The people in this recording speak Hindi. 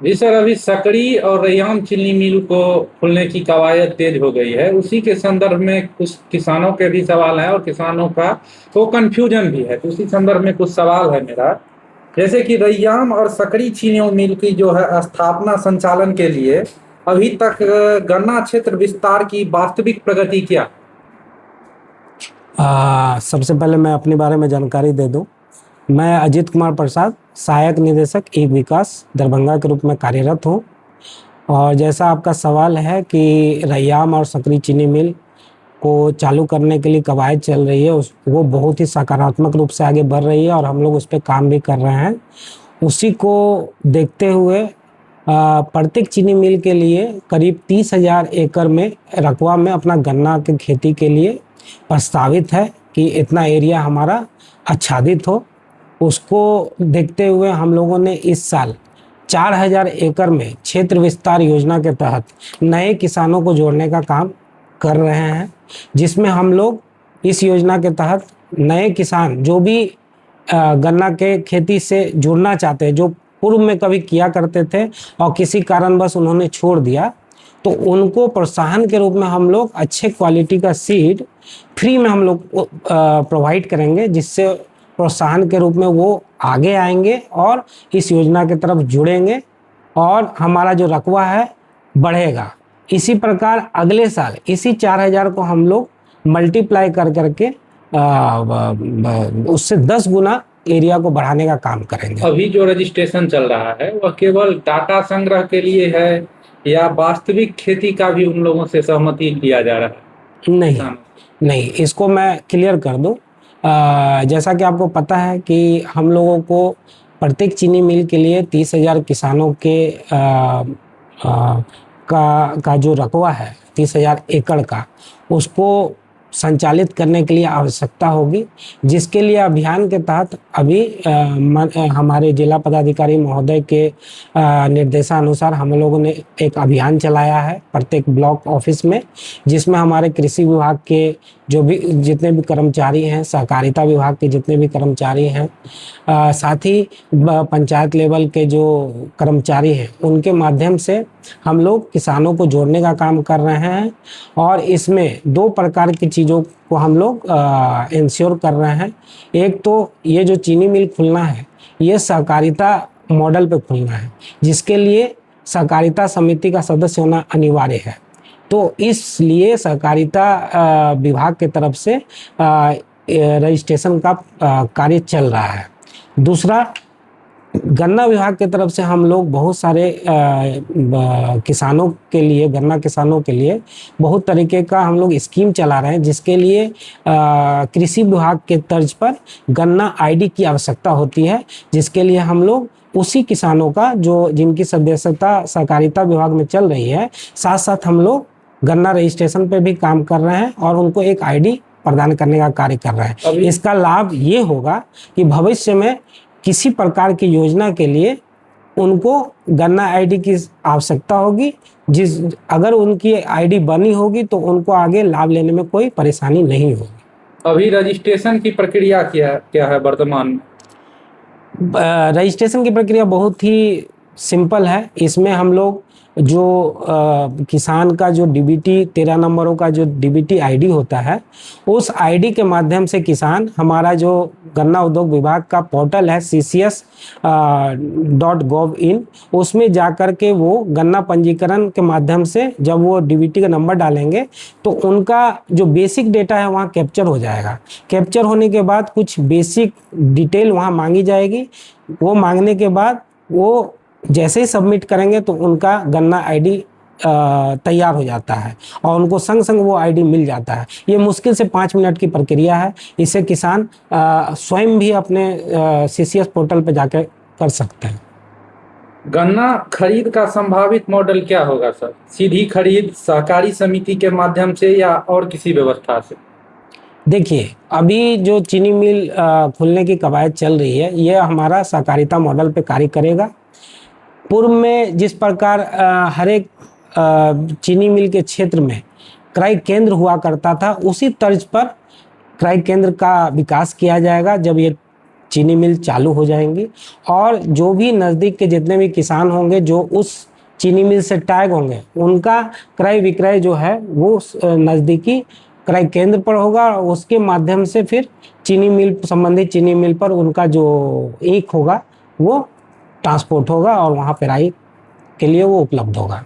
जी सर, अभी सकड़ी और रैयाम चीनी मिल को खोलने की कवायद तेज हो गई है। उसी के संदर्भ में कुछ किसानों के भी सवाल हैं और किसानों का तो कंफ्यूजन भी है। तो उसी संदर्भ में कुछ सवाल है मेरा। जैसे कि रैयाम और सकड़ी चीनी मिल की जो है स्थापना संचालन के लिए अभी तक गन्ना क्षेत्र विस्तार की वास्तविक प्रगति क्या? सबसे पहले मैं अपने बारे में जानकारी दे दूं। मैं अजीत कुमार प्रसाद, सहायक निदेशक ई विकास दरभंगा के रूप में कार्यरत हूं। और जैसा आपका सवाल है कि रैयाम और सकरी चीनी मिल को चालू करने के लिए कवायद चल रही है, उस वो बहुत ही सकारात्मक रूप से आगे बढ़ रही है और हम लोग उस पर काम भी कर रहे हैं। उसी को देखते हुए प्रत्येक चीनी मिल के लिए करीब 30,000 एकड़ में रकबा में अपना गन्ना की खेती के लिए प्रस्तावित है कि इतना एरिया हमारा आच्छादित हो। उसको देखते हुए हम लोगों ने इस साल 4,000 एकड़ में क्षेत्र विस्तार योजना के तहत नए किसानों को जोड़ने का काम कर रहे हैं, जिसमें हम लोग इस योजना के तहत नए किसान जो भी गन्ना के खेती से जुड़ना चाहते हैं, जो पूर्व में कभी किया करते थे और किसी कारणवश उन्होंने छोड़ दिया, तो उनको प्रोत्साहन के रूप में हम लोग अच्छे क्वालिटी का सीड फ्री में हम लोग प्रोवाइड करेंगे, जिससे प्रोत्साहन के रूप में वो आगे आएंगे और इस योजना की तरफ जुड़ेंगे और हमारा जो रकबा है बढ़ेगा। इसी प्रकार अगले साल इसी 4,000 को हम लोग मल्टीप्लाई कर करके उससे 10 गुना एरिया को बढ़ाने का काम करेंगे। अभी जो रजिस्ट्रेशन चल रहा है वह केवल डाटा संग्रह के लिए है या वास्तविक खेती का भी उन लोगों से सहमति लिया जा रहा है? नहीं, नहीं, इसको मैं क्लियर कर दूं। जैसा कि आपको पता है कि हम लोगों को प्रत्येक चीनी मिल के लिए 30,000 किसानों के का जो रकबा है 30,000 एकड़ का, उसको संचालित करने के लिए आवश्यकता होगी, जिसके लिए अभियान के तहत अभी हमारे जिला पदाधिकारी महोदय के निर्देशानुसार हम लोगों ने एक अभियान चलाया है प्रत्येक ब्लॉक ऑफिस में, जिसमें हमारे कृषि विभाग के जो भी जितने भी कर्मचारी हैं, सहकारिता विभाग के जितने भी कर्मचारी हैं, साथ ही पंचायत लेवल के जो कर्मचारी हैं, उनके माध्यम से हम लोग किसानों को जोड़ने का काम कर रहे हैं। और इसमें 2 प्रकार की चीज़ों को हम लोग इंश्योर कर रहे हैं। एक तो ये जो चीनी मिल खुलना है, ये सहकारिता मॉडल पे खुलना है, जिसके लिए सहकारिता समिति का सदस्य होना अनिवार्य है। तो इसलिए सहकारिता विभाग की तरफ से रजिस्ट्रेशन का कार्य चल रहा है। दूसरा, गन्ना विभाग की तरफ से हम लोग बहुत सारे किसानों के लिए, गन्ना किसानों के लिए बहुत तरीके का हम लोग स्कीम चला रहे हैं, जिसके लिए कृषि विभाग के तर्ज पर गन्ना आईडी की आवश्यकता होती है, जिसके लिए हम लोग उसी किसानों का जो जिनकी सदस्यता सहकारिता विभाग में चल रही है, साथ साथ हम लोग गन्ना रजिस्ट्रेशन पे भी काम कर रहे हैं और उनको एक आईडी प्रदान करने का कार्य कर रहे हैं। इसका लाभ ये होगा कि भविष्य में किसी प्रकार की योजना के लिए उनको गन्ना आईडी की आवश्यकता होगी, अगर उनकी आईडी बनी होगी तो उनको आगे लाभ लेने में कोई परेशानी नहीं होगी। अभी रजिस्ट्रेशन की प्रक्रिया क्या है वर्तमान में? रजिस्ट्रेशन की प्रक्रिया बहुत ही सिंपल है। इसमें हम लोग जो किसान का जो डीबीटी 13 नंबरों का जो डीबीटी आईडी होता है, उस आईडी के माध्यम से किसान हमारा जो गन्ना उद्योग विभाग का पोर्टल है ccs.gov.in, उसमें जाकर के वो गन्ना पंजीकरण के माध्यम से जब वो डीबीटी का नंबर डालेंगे तो उनका जो बेसिक डेटा है वहाँ कैप्चर हो जाएगा। कैप्चर होने के बाद कुछ बेसिक डिटेल वहाँ मांगी जाएगी। वो मांगने के बाद वो जैसे ही सबमिट करेंगे तो उनका गन्ना आईडी तैयार हो जाता है और उनको संग संग वो आईडी मिल जाता है। ये मुश्किल से 5 मिनट की प्रक्रिया है। इसे किसान स्वयं भी अपने सीसीएस पोर्टल पर जाकर कर सकते हैं। गन्ना खरीद का संभावित मॉडल क्या होगा सर? सीधी खरीद, सहकारी समिति के माध्यम से या और किसी व्यवस्था से? देखिए, अभी जो चीनी मिल खुलने की कवायद चल रही है, ये हमारा सहकारिता मॉडल पे कार्य करेगा। पूर्व में जिस प्रकार हर एक चीनी मिल के क्षेत्र में क्रय केंद्र हुआ करता था, उसी तर्ज पर क्रय केंद्र का विकास किया जाएगा। जब ये चीनी मिल चालू हो जाएंगी और जो भी नज़दीक के जितने भी किसान होंगे जो उस चीनी मिल से टैग होंगे उनका क्रय विक्रय जो है वो नज़दीकी क्रय केंद्र पर होगा और उसके माध्यम से फिर चीनी मिल संबंधित चीनी मिल पर उनका जो ईख होगा वो ट्रांसपोर्ट होगा और वहाँ पेराई के लिए वो उपलब्ध होगा।